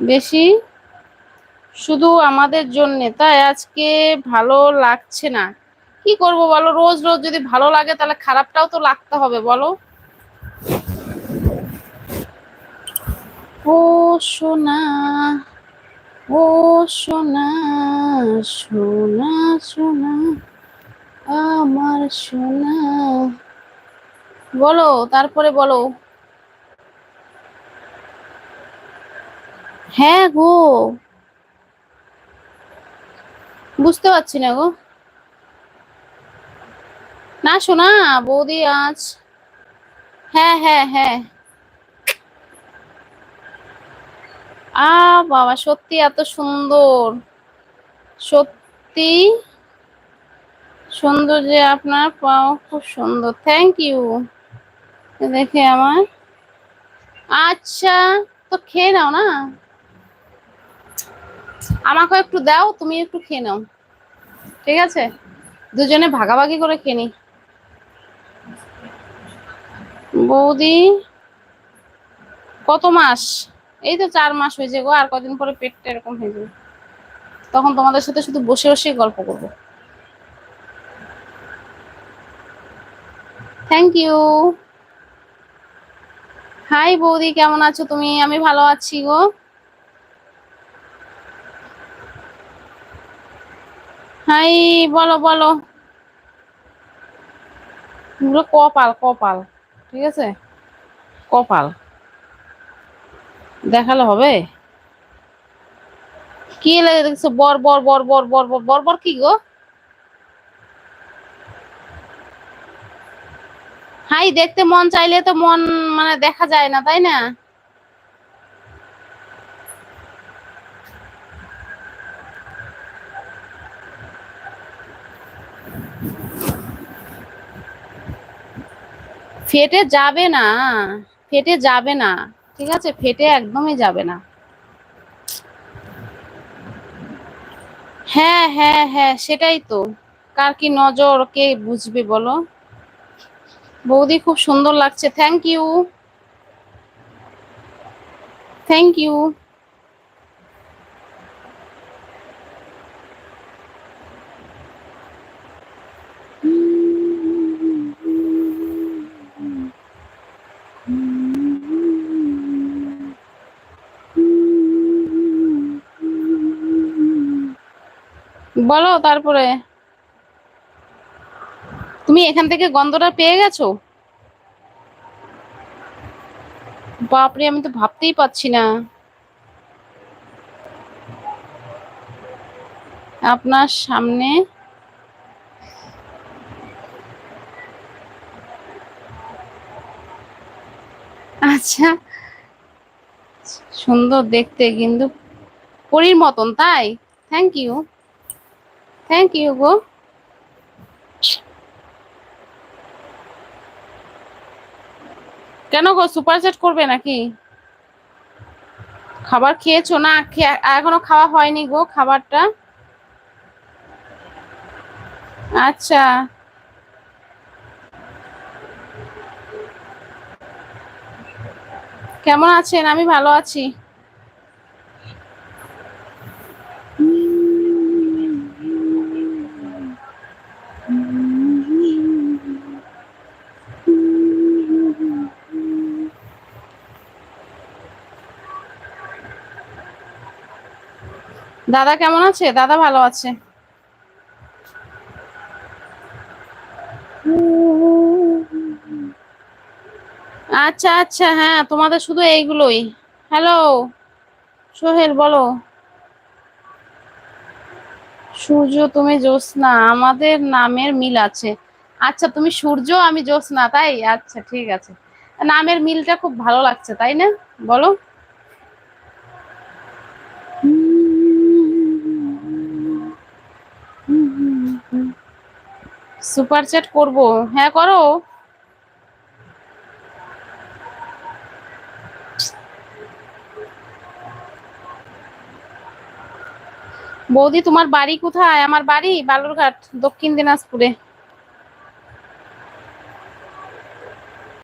বেশি শুধু আমাদের জন্য, তাই আজকে ভালো লাগছে না। কি করব বলো, রোজ রোজ যদি ভালো লাগে তাহলে খারাপটাও তো লাগতে হবে বলো। ও সোনা, ও সোনা, সোনা সোনা, আমার সোনা। বলো তারপরে বলো। হ্যাঁ গো, বুঝতে পারছি না গো। না শোনা, বৌদি আজ, হ্যাঁ হ্যাঁ হ্যাঁ। বাবা সত্যি এত সুন্দর, সত্যি সুন্দর যে আপনার পাও খুব সুন্দর, থ্যাংক ইউ। দেখে আমার, আচ্ছা, তো খেয়ে নাও না, আমাকে একটু দাও, তুমি একটু খেয়ে নাও, ঠিক আছে, দুজনে ভাগাভাগি করে খেয়ে নি। বৌদি কত মাস? এই তো 4 মাস হয়েছে গো, আর কদিন পরে পেটটা এরকম হয়ে যাবে, তখন তোমাদের সাথে শুধু বসে বসে গল্প করবো। Thank you. হাই বৌদি, কেমন আছো তুমি? আমি ভালো আছি গো। হাই, বলো বলো। এগুলো কপাল কপাল, ঠিক আছে, কপাল দেখালে হবে। কি লাগে দেখছো, বর বর বর বর বর বর বর বর, কি গো? হাই, দেখতে মন চাইলে তো মন মানে দেখা যায় না, তাই না? ফেটে যাবে না, ফেটে যাবে না, ঠিক আছে, ফেটে একদমই যাবে না। হ্যাঁ হ্যাঁ হ্যাঁ, সেটাই তো, কার কি নজর কে বুঝবে বলো। বৌদি খুব সুন্দর লাগছে, থ্যাংক ইউ, থ্যাংক ইউ। বলো তারপরে। তুমি এখান থেকে গন্ধটা পেয়ে গেছো? বাপরে, আমি তো ভাবতেই পাচ্ছি না আপনার সামনে। আচ্ছা, সুন্দর দেখতে কিন্তু, পরীর মতন, তাই? থ্যাংক ইউ, থ্যাংক ইউ গো। কেন গো, সুপার সেট করবে নাকি? খাবার খেয়েছো না? এখনো খাওয়া হয়নি গো খাবারটা। আচ্ছা, কেমন আছেন? আমি ভালো আছি। দাদা কেমন আছে? দাদা ভালো আছে। আচ্ছা আচ্ছা, হ্যাঁ তোমাদের শুধু এইগুলোই। হ্যালো সোহেল, বলো। সূর্য, তুমি জ্যোৎস্না, আমাদের নামের মিল আছে। আচ্ছা, তুমি সূর্য, আমি জ্যোৎস্না, তাই? আচ্ছা ঠিক আছে, নামের মিলটা খুব ভালো লাগছে, তাই না? বলো। সুপার চ্যাট করবো, হ্যাঁ করো। বৌদি তোমার বাড়ি কোথায়? আমার বাড়ি বালুরঘাট, দক্ষিণ দিনাজপুরে।